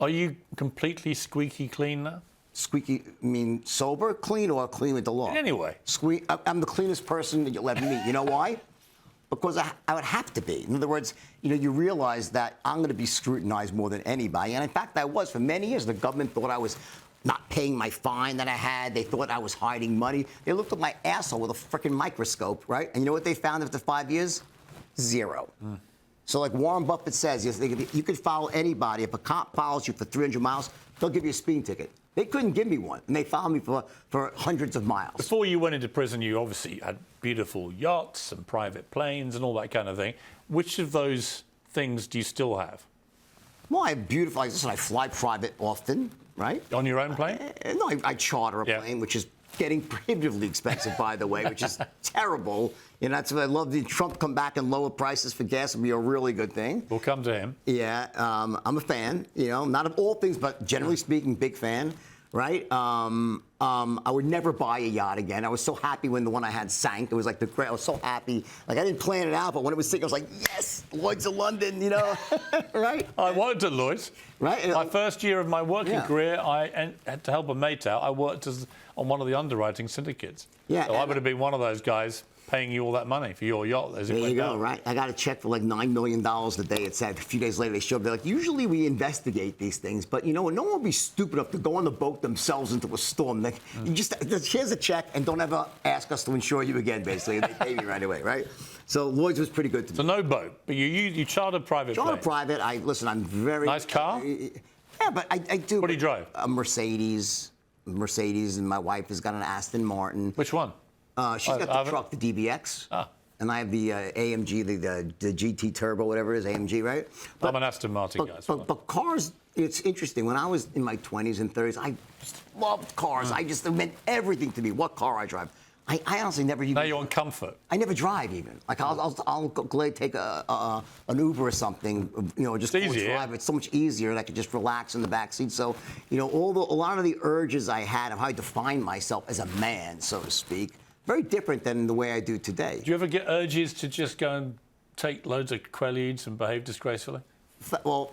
Are you completely squeaky clean now? Squeaky, mean sober, clean, or clean with the law? Anyway. I'm the cleanest person that you'll ever meet. You know why? Because I would have to be. In other words, you realize that I'm going to be scrutinized more than anybody. And in fact, I was. For many years, the government thought I was not paying my fine that I had. They thought I was hiding money. They looked at my asshole with a freaking microscope, right? And you know what they found after 5 years? Zero. So like Warren Buffett says, you could follow anybody. If a cop follows you for 300 miles, they'll give you a speeding ticket. They couldn't give me one, and they followed me for hundreds of miles. Before you went into prison, you obviously had beautiful yachts and private planes and all that kind of thing. Which of those things do you still have? Well, I have beautiful. Listen, I fly private often, right? On your own plane? No, I charter a plane, which is getting prohibitively expensive, by the way, which is terrible. That's what I love. The Trump come back and lower prices for gas would be a really good thing. We'll come to him. Yeah, I'm a fan. Not of all things, but generally speaking, big fan. Right? I would never buy a yacht again. I was so happy when the one I had sank. It was like I was so happy. Like I didn't plan it out, but when it was sinking, I was like, yes, Lloyds of London, right? I worked at Lloyds. Right? My first year of my working career, I had to help a mate out. I worked on one of the underwriting syndicates. Yeah. So I would have been one of those guys paying you all that money for your yacht. There you go, right? I got a check for like $9 million the day it said. A few days later, they showed up. They're like, usually we investigate these things, but no one will be stupid enough to go on the boat themselves into a storm. You just, here's a check and don't ever ask us to insure you again, basically. They pay me right away, right? So Lloyds was pretty good to me. So no boat, but you chartered private plane. Chartered private. I'm very... Nice car? Yeah, but I do... What do you drive? A Mercedes, and my wife has got an Aston Martin. Which one? She's got the truck, the DBX. And I have the AMG, the GT Turbo, whatever it is, AMG, right? I'm an Aston Martin guy. But cars, it's interesting. When I was in my 20s and 30s, I just loved cars. It meant everything to me, what car I drive. I honestly never even... Now you want comfort. I never drive even. Like I'll go take an Uber or something, just it's easier, drive. It's so much easier, and I could just relax in the back seat. So, a lot of the urges I had of how I define myself as a man, so to speak, very different than the way I do today. Do you ever get urges to just go and take loads of Quaaludes and behave disgracefully? Well,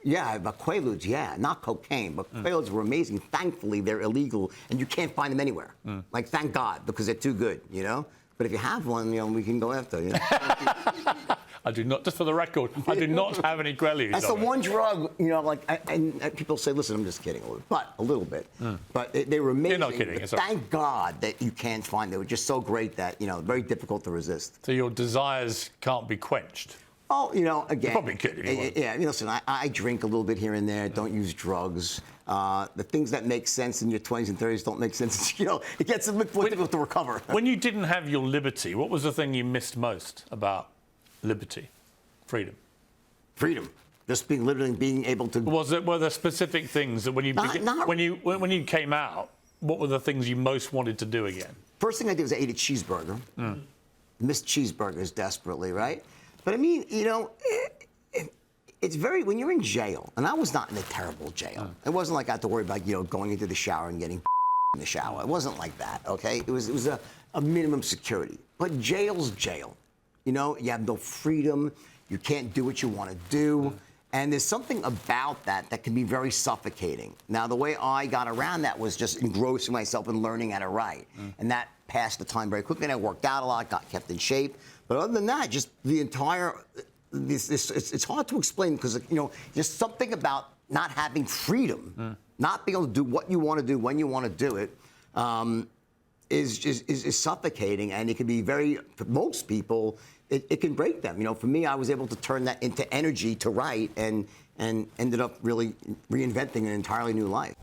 yeah, but Quaaludes, yeah, not cocaine, but Quaaludes were amazing. Thankfully, they're illegal, and you can't find them anywhere. Like, thank God, because they're too good, But if you have one, we can go after, I do not, just for the record, I do not have any Quaaludes. That's the one drug, and people say, listen, I'm just kidding a little bit. But they were amazing. You're not kidding. Thank God that you can't find them. They were just so great that, very difficult to resist. So your desires can't be quenched? Oh, again. You're probably kidding. Yeah, listen, I drink a little bit here and there, don't use drugs. The things that make sense in your 20s and 30s don't make sense. It gets a bit difficult to recover. When you didn't have your liberty, what was the thing you missed most about liberty, freedom? Freedom. Just literally being able to... Were there specific things that when you came out, what were the things you most wanted to do again? First thing I did was I ate a cheeseburger. Missed cheeseburgers desperately, right? But I mean, it's when you're in jail, and I was not in a terrible jail. It wasn't like I had to worry about, going into the shower and getting in the shower. It wasn't like that, okay? It was a minimum security. But jail's jail. You have no freedom. You can't do what you want to do. And there's something about that can be very suffocating. Now, the way I got around that was just engrossing myself in learning how to write. And that passed the time very quickly. And I worked out a lot, got kept in shape. But other than that, just the entire, it's hard to explain because, there's something about not having freedom, not being able to do what you want to do when you want to do it, is suffocating. And it can be for most people, it can break them. For me, I was able to turn that into energy to write and ended up really reinventing an entirely new life.